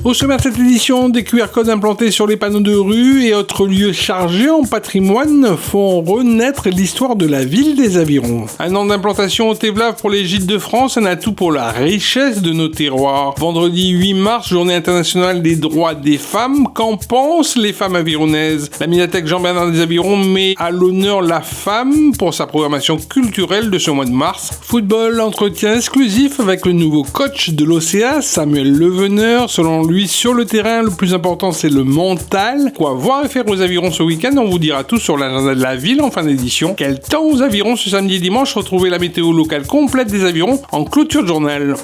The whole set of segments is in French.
Au sommaire de cette édition, des QR codes implantés sur les panneaux de rue et autres lieux chargés en patrimoine font renaître l'histoire de la ville des Avirons. Un an d'implantation au Thévlave pour les Gîtes de France, un atout pour la richesse de nos terroirs. Vendredi 8 mars, journée internationale des droits des femmes. Qu'en pensent les femmes avironnaises? La médiathèque Jean-Bernard des Avirons met à l'honneur la femme pour sa programmation culturelle de ce mois de mars. Football, entretien exclusif avec le nouveau coach de l'OCA, Samuel Leveneur. Selon lui, sur le terrain, le plus important, c'est le mental. Quoi voir et faire aux Avirons ce week-end? On vous dira tout sur l'agenda de la ville en fin d'édition. Quel temps aux Avirons ce samedi et dimanche? Retrouvez la météo locale complète des Avirons en clôture de journal.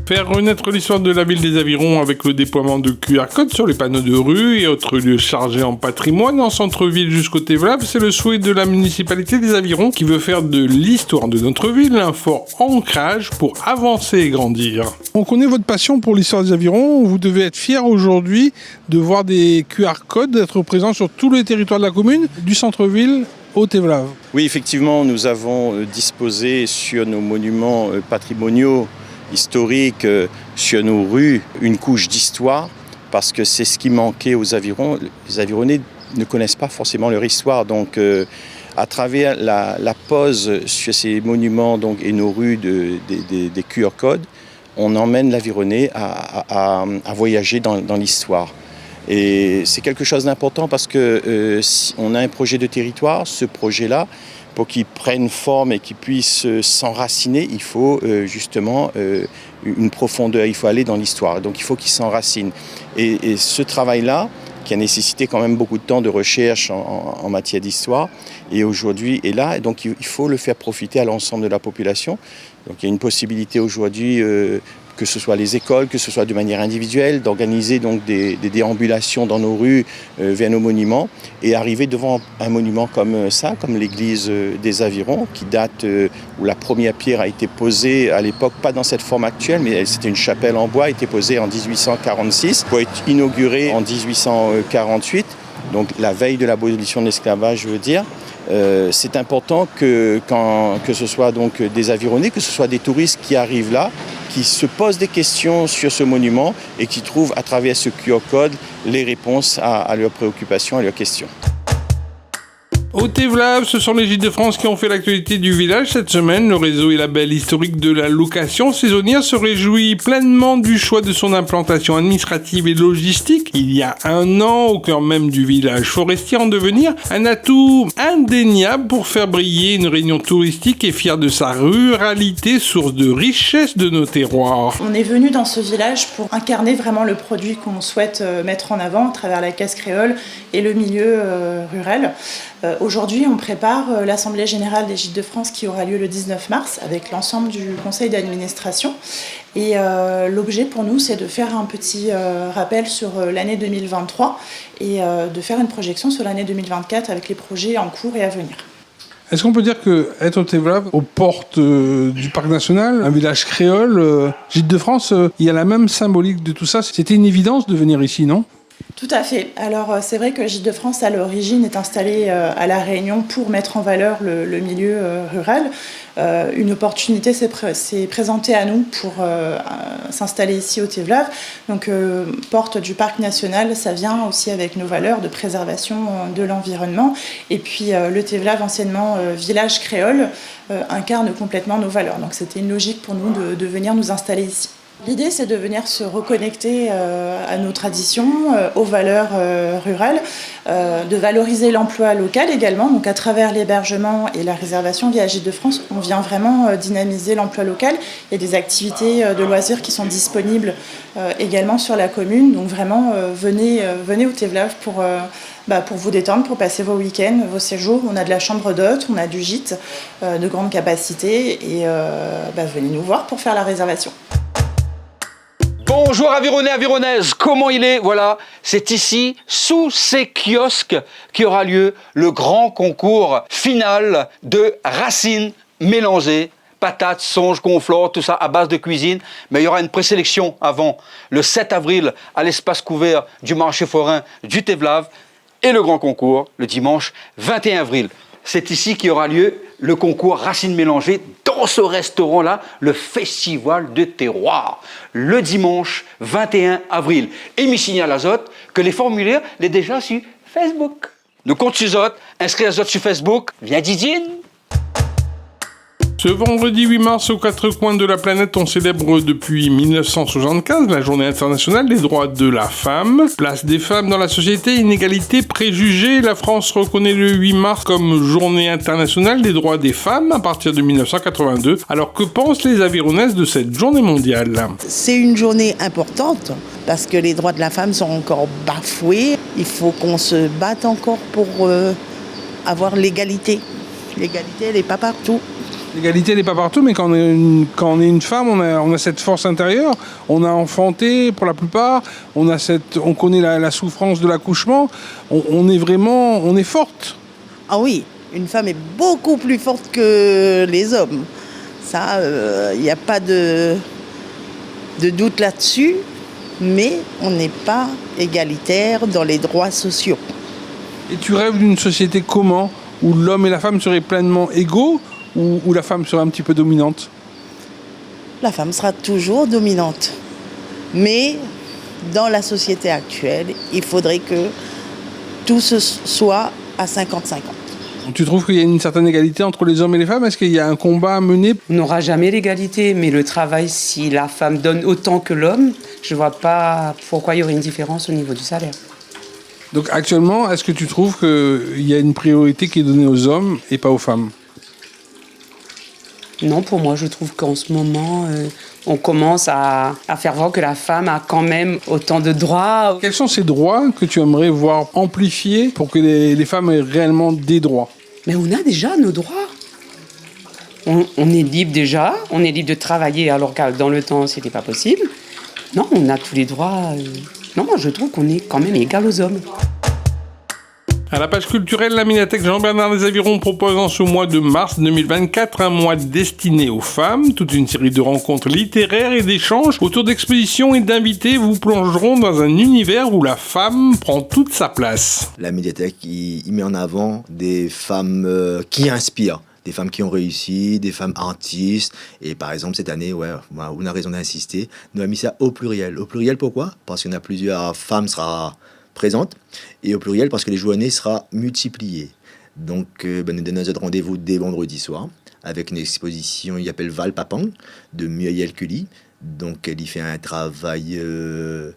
Faire renaître l'histoire de la ville des Avirons avec le déploiement de QR codes sur les panneaux de rue et autres lieux chargés en patrimoine en centre-ville jusqu'au Thévlave, c'est le souhait de la municipalité des Avirons qui veut faire de l'histoire de notre ville un fort ancrage pour avancer et grandir. On connaît votre passion pour l'histoire des Avirons. Vous devez être fier aujourd'hui de voir des QR codes être présents sur tous les territoires de la commune, du centre-ville au Thévlave. Oui, effectivement, nous avons disposé sur nos monuments patrimoniaux historique sur nos rues, une couche d'histoire, parce que c'est ce qui manquait aux Avirons. Les Avironnais ne connaissent pas forcément leur histoire, donc à travers la pose sur ces monuments donc, et nos rues des QR codes, on emmène l'Avironnais à voyager dans l'histoire. Et c'est quelque chose d'important parce que si on a un projet de territoire, ce projet-là, pour qu'il prenne forme et qu'il puisse s'enraciner, il faut justement une profondeur, il faut aller dans l'histoire. Donc il faut qu'il s'enracine. Et ce travail-là, qui a nécessité quand même beaucoup de temps de recherche en matière d'histoire, et aujourd'hui est là. Et donc il faut le faire profiter à l'ensemble de la population. Donc il y a une possibilité aujourd'hui, que ce soit les écoles, que ce soit de manière individuelle, d'organiser donc des déambulations dans nos rues vers nos monuments et arriver devant un monument comme ça, comme l'église des Avirons, qui date où la première pierre a été posée à l'époque, pas dans cette forme actuelle, mais c'était une chapelle en bois, a été posée en 1846, pour être inaugurée en 1848, donc la veille de l'abolition de l'esclavage, je veux dire. C'est important que ce soit donc des Avironnais, que ce soit des touristes qui arrivent là, qui se posent des questions sur ce monument et qui trouvent à travers ce QR code les réponses à leurs préoccupations et leurs questions. Au Thévlave, ce sont les Gîtes de France qui ont fait l'actualité du village cette semaine. Le réseau et label historique de la location saisonnière se réjouit pleinement du choix de son implantation administrative et logistique. Il y a un an, au cœur même du village forestier en devenir, un atout indéniable pour faire briller une réunion touristique et fière de sa ruralité, source de richesse de nos terroirs. On est venu dans ce village pour incarner vraiment le produit qu'on souhaite mettre en avant à travers la casse créole et le milieu rural. Aujourd'hui, on prépare l'Assemblée générale des Gîtes de France qui aura lieu le 19 mars avec l'ensemble du conseil d'administration. Et l'objet pour nous, c'est de faire un petit rappel sur l'année 2023 et de faire une projection sur l'année 2024 avec les projets en cours et à venir. Est-ce qu'on peut dire qu'être au Thévlave, aux portes du parc national, un village créole, Gîtes de France, il y a la même symbolique de tout ça? C'était une évidence de venir ici, non ? Tout à fait. Alors c'est vrai que Gîtes de France à l'origine est installé à La Réunion pour mettre en valeur le milieu rural. Une opportunité s'est présentée à nous pour s'installer ici au Thévlave. Donc porte du parc national, ça vient aussi avec nos valeurs de préservation de l'environnement. Et puis le Thévlave, anciennement village créole, incarne complètement nos valeurs. Donc c'était une logique pour nous de venir nous installer ici. L'idée, c'est de venir se reconnecter à nos traditions, aux valeurs rurales, de valoriser l'emploi local également. Donc, à travers l'hébergement et la réservation via Gîtes de France, on vient vraiment dynamiser l'emploi local. Il y a des activités de loisirs qui sont disponibles également sur la commune. Donc, vraiment, venez au Thévlave pour vous détendre, pour passer vos week-ends, vos séjours. On a de la chambre d'hôtes, on a du gîte de grande capacité et venez nous voir pour faire la réservation. Bonjour Avironnais, Avironnaises, comment il est? Voilà, c'est ici, sous ces kiosques, qui aura lieu le grand concours final de racines mélangées, patates, songes, conflore, tout ça à base de cuisine. Mais il y aura une présélection avant le 7 avril à l'espace couvert du marché forain du Thévlave et le grand concours le dimanche 21 avril. c'est ici qu'aura lieu le concours Racines mélangées dans ce restaurant-là, le Festival de terroir, le dimanche 21 avril. Et m'y signale Azote que les formulaires les déjà sur Facebook. Nous comptons sur Azote, inscris Azote sur Facebook, viens Didine. Ce vendredi 8 mars, aux quatre coins de la planète, on célèbre depuis 1975 la Journée internationale des droits de la femme. Place des femmes dans la société, inégalité, préjugés. La France reconnaît le 8 mars comme Journée internationale des droits des femmes à partir de 1982. Alors que pensent les Avironnaises de cette journée mondiale ? C'est une journée importante parce que les droits de la femme sont encore bafoués. Il faut qu'on se batte encore pour avoir l'égalité. L'égalité, elle n'est pas partout. L'égalité, elle n'est pas partout, mais quand on est une femme, on a cette force intérieure. On a enfanté, pour la plupart. On connaît la souffrance de l'accouchement. On est forte. Ah oui, une femme est beaucoup plus forte que les hommes. Ça, il n'y a pas de doute là-dessus. Mais on n'est pas égalitaire dans les droits sociaux. Et tu rêves d'une société comment ? Où l'homme et la femme seraient pleinement égaux ? Ou la femme sera un petit peu dominante ? La femme sera toujours dominante. Mais dans la société actuelle, il faudrait que tout soit à 50-50. Tu trouves qu'il y a une certaine égalité entre les hommes et les femmes ? Est-ce qu'il y a un combat à mener ? On n'aura jamais l'égalité, mais le travail, si la femme donne autant que l'homme, je ne vois pas pourquoi il y aurait une différence au niveau du salaire. Donc actuellement, est-ce que tu trouves qu'il y a une priorité qui est donnée aux hommes et pas aux femmes ? Non, pour moi, je trouve qu'en ce moment, on commence à faire voir que la femme a quand même autant de droits. Quels sont ces droits que tu aimerais voir amplifiés pour que les femmes aient réellement des droits ? Mais on a déjà nos droits. On est libre déjà, on est libre de travailler alors que dans le temps, c'était pas possible. Non, on a tous les droits. Non, moi, je trouve qu'on est quand même égal aux hommes. À la page culturelle, la médiathèque Jean-Bernard des Avirons propose en ce mois de mars 2024 un mois destiné aux femmes. Toute une série de rencontres littéraires et d'échanges autour d'expositions et d'invités vous plongeront dans un univers où la femme prend toute sa place. La médiathèque, il met en avant des femmes qui inspirent. Des femmes qui ont réussi, des femmes artistes. Et par exemple, cette année, on a raison d'insister, nous avons mis ça au pluriel. Au pluriel, pourquoi ? Parce qu'on a plusieurs femmes sera présente, et au pluriel parce que les journées sera multipliées. Donc nous donnons notre rendez-vous dès vendredi soir avec une exposition qui s'appelle Val Papang de Muriel Cully. Donc elle y fait un travail de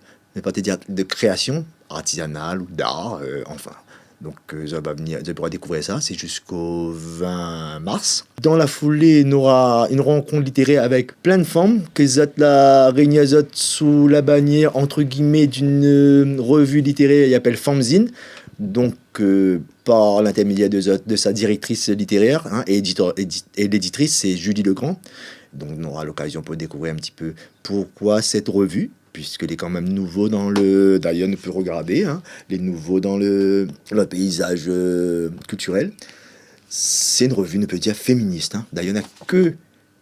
création artisanale ou d'art, enfin. Donc je pourrai découvrir ça, c'est jusqu'au 20 mars. Dans la foulée, on aura une rencontre littéraire avec plein de femmes que la réunit sous la bannière entre guillemets d'une revue littéraire qui s'appelle Femzine. Donc par l'intermédiaire de sa directrice littéraire et l'éditrice, c'est Julie Legrand. Donc on aura l'occasion pour découvrir un petit peu pourquoi cette revue, puisqu'elle est quand même nouveau dans le... D'ailleurs, on peut regarder, les nouveaux dans le paysage culturel. C'est une revue, on peut dire, féministe. D'ailleurs, il n'y a que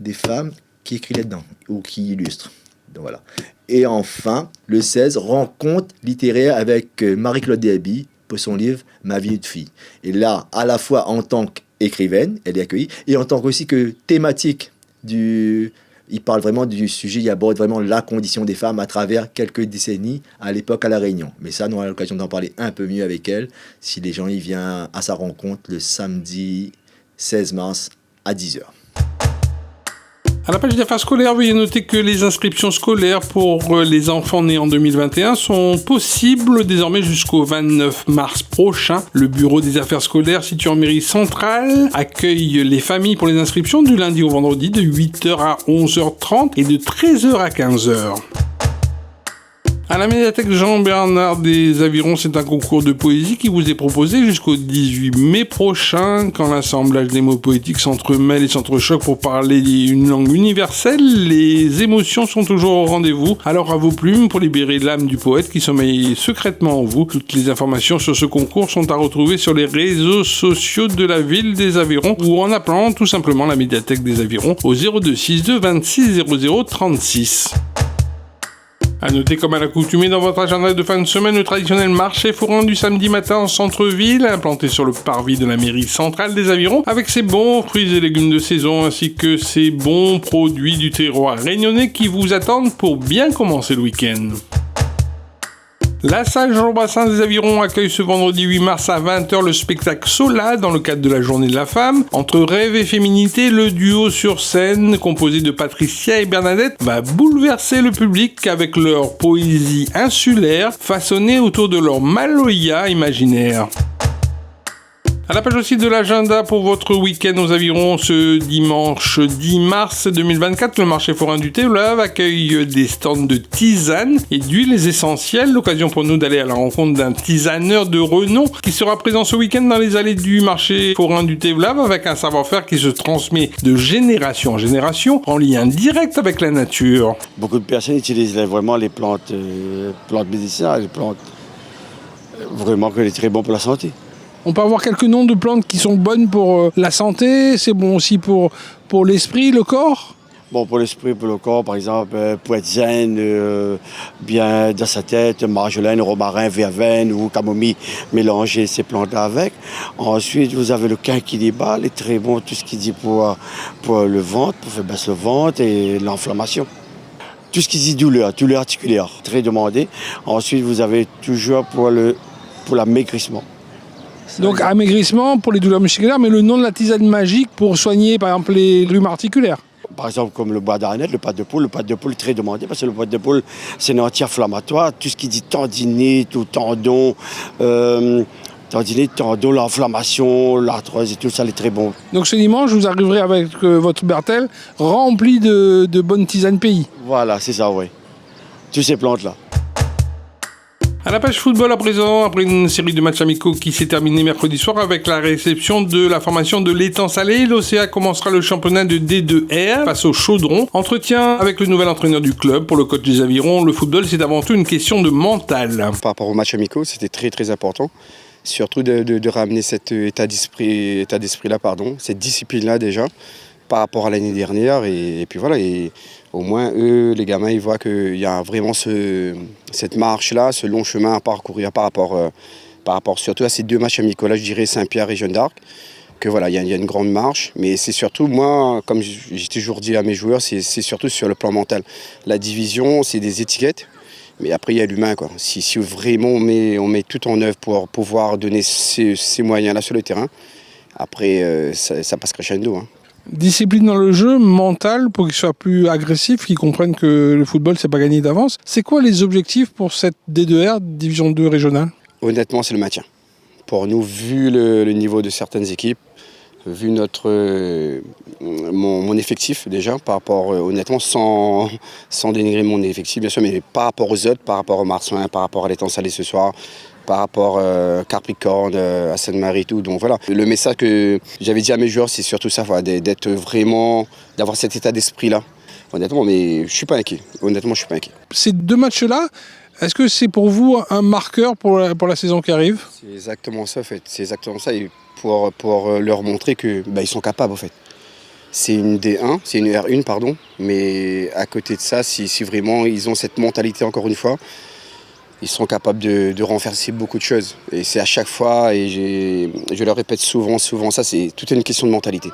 des femmes qui écrivent là-dedans, ou qui illustrent. Donc voilà. Et enfin, le 16, rencontre littéraire avec Marie-Claude Derby pour son livre « Ma vie de fille ». Et là, à la fois en tant qu'écrivaine, elle est accueillie, et en tant qu'aussi que thématique du... Il parle vraiment du sujet, il aborde vraiment la condition des femmes à travers quelques décennies à l'époque à La Réunion. Mais ça, nous aurons l'occasion d'en parler un peu mieux avec elle si les gens y viennent à sa rencontre le samedi 16 mars à 10h. À la page d'affaires scolaires, veuillez noter que les inscriptions scolaires pour les enfants nés en 2021 sont possibles désormais jusqu'au 29 mars prochain. Le bureau des affaires scolaires situé en mairie centrale accueille les familles pour les inscriptions du lundi au vendredi de 8h à 11h30 et de 13h à 15h. À la médiathèque Jean-Bernard des Avirons, c'est un concours de poésie qui vous est proposé jusqu'au 18 mai prochain, quand l'assemblage des mots poétiques s'entremêle et s'entrechoque pour parler une langue universelle. Les émotions sont toujours au rendez-vous, alors à vos plumes pour libérer l'âme du poète qui sommeille secrètement en vous. Toutes les informations sur ce concours sont à retrouver sur les réseaux sociaux de la ville des Avirons ou en appelant tout simplement la médiathèque des Avirons au 02 62 26 00 36. À noter comme à l'accoutumée dans votre agenda de fin de semaine le traditionnel marché forain du samedi matin en centre-ville, implanté sur le parvis de la mairie centrale des Avirons, avec ses bons fruits et légumes de saison ainsi que ses bons produits du terroir réunionnais qui vous attendent pour bien commencer le week-end. La salle Jean Bassin des Avirons accueille ce vendredi 8 mars à 20h le spectacle Sola dans le cadre de la Journée de la Femme. Entre rêve et féminité, le duo sur scène, composé de Patricia et Bernadette, va bouleverser le public avec leur poésie insulaire façonnée autour de leur Maloya imaginaire. À la page aussi de l'agenda pour votre week-end aux Avirons, ce dimanche 10 mars 2024, le marché forain du Thé-Blave accueille des stands de tisanes et d'huiles essentielles. L'occasion pour nous d'aller à la rencontre d'un tisaneur de renom qui sera présent ce week-end dans les allées du marché forain du Thé-Blave avec un savoir-faire qui se transmet de génération en génération en lien direct avec la nature. Beaucoup de personnes utilisent vraiment les plantes médicinales, les plantes vraiment que c'est très bon pour la santé. On peut avoir quelques noms de plantes qui sont bonnes pour la santé, c'est bon aussi pour l'esprit, le corps? Bon, pour l'esprit, pour le corps, par exemple, pour être zen, bien dans sa tête, marjolaine, romarin, verveine ou camomille, mélanger ces plantes-là avec. Ensuite, vous avez le quinquilibre, il est très bon, tout ce qui dit pour le ventre, pour faire baisser le ventre et l'inflammation. Tout ce qui dit douleur articulaire, très demandé. Ensuite, vous avez toujours pour l'amaigrissement. Donc amaigrissement pour les douleurs musculaires, mais le nom de la tisane magique pour soigner par exemple les rhumes articulaires. Par exemple comme le bois d'arnette, le pâte de poule est très demandé parce que le pâte de poule c'est un anti-inflammatoire. Tout ce qui dit tendinite ou tendon, l'inflammation, l'arthrose et tout ça, est très bon. Donc ce dimanche, vous arriverez avec votre Bertel rempli de bonnes tisanes pays. Voilà, c'est ça, oui. Toutes ces plantes-là. À la page football à présent, après une série de matchs amicaux qui s'est terminée mercredi soir avec la réception de la formation de l'Étang Salé, l'OCA commencera le championnat de D2R face au Chaudron. Entretien avec le nouvel entraîneur du club. Pour le coach des Avirons, le football c'est avant tout une question de mental. Par rapport aux matchs amicaux, c'était très très important. Surtout de ramener cet état d'esprit-là, cette discipline-là déjà, par rapport à l'année dernière. Et puis voilà, et au moins eux, les gamins, ils voient qu'il y a vraiment cette marche-là, ce long chemin à parcourir par rapport surtout à ces deux matchs amicaux, là je dirais Saint-Pierre et Jeanne d'Arc, que voilà, il y a une grande marche. Mais c'est surtout, moi, comme j'ai toujours dit à mes joueurs, c'est surtout sur le plan mental. La division, c'est des étiquettes. Mais après, il y a l'humain, quoi. Si vraiment on met tout en œuvre pour pouvoir donner ces moyens-là sur le terrain, après, ça passe crescendo. Discipline dans le jeu, mental, pour qu'ils soient plus agressifs, qu'ils comprennent que le football, c'est pas gagné d'avance. C'est quoi les objectifs pour cette D2R, Division 2 régionale? Honnêtement, c'est le maintien. Pour nous, vu le niveau de certaines équipes, vu mon effectif déjà, par rapport, honnêtement, sans dénigrer mon effectif, bien sûr, mais par rapport aux autres, par rapport aux Marsouins, par rapport à l'Étang Salé ce soir, par rapport à Capricorne, à Sainte-Marie et tout. Donc voilà, le message que j'avais dit à mes joueurs, c'est surtout ça, d'être vraiment, d'avoir cet état d'esprit-là. Honnêtement, mais je suis pas inquiet. Honnêtement, je suis pas inquiet. Ces deux matchs-là, est-ce que c'est pour vous un marqueur pour la saison qui arrive? C'est exactement ça, en fait. C'est exactement ça. Et pour leur montrer qu'ils sont capables, en fait. C'est une D1, c'est une R1, pardon. Mais à côté de ça, si vraiment ils ont cette mentalité, encore une fois, ils sont capables de renverser beaucoup de choses. Et c'est à chaque fois, et je le répète souvent ça, c'est toute une question de mentalité.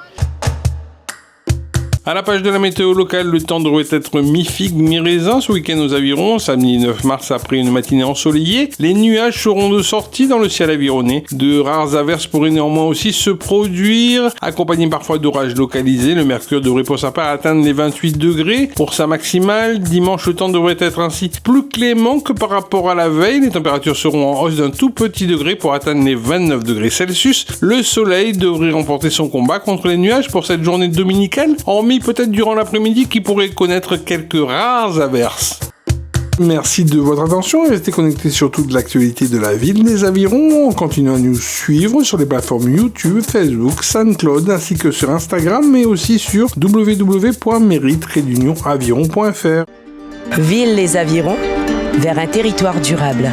À la page de la météo locale, le temps devrait être mi-figue, mi-raisin ce week-end aux Avirons. Samedi 9 mars, après une matinée ensoleillée, les nuages seront de sortie dans le ciel avironné. De rares averses pourraient néanmoins aussi se produire, accompagnées parfois d'orages localisés. Le mercure devrait pour sa part atteindre les 28 degrés. Pour sa maximale, dimanche, le temps devrait être ainsi plus clément que par rapport à la veille. Les températures seront en hausse d'un tout petit degré pour atteindre les 29 degrés Celsius. Le soleil devrait remporter son combat contre les nuages pour cette journée dominicale, hormis peut-être durant l'après-midi qui pourrait connaître quelques rares averses. Merci de votre attention et restez connectés sur toute l'actualité de la ville des Avirons en continuant à nous suivre sur les plateformes YouTube, Facebook, SoundCloud ainsi que sur Instagram mais aussi sur www.mairie-aviron.fr. Ville les Avirons, vers un territoire durable.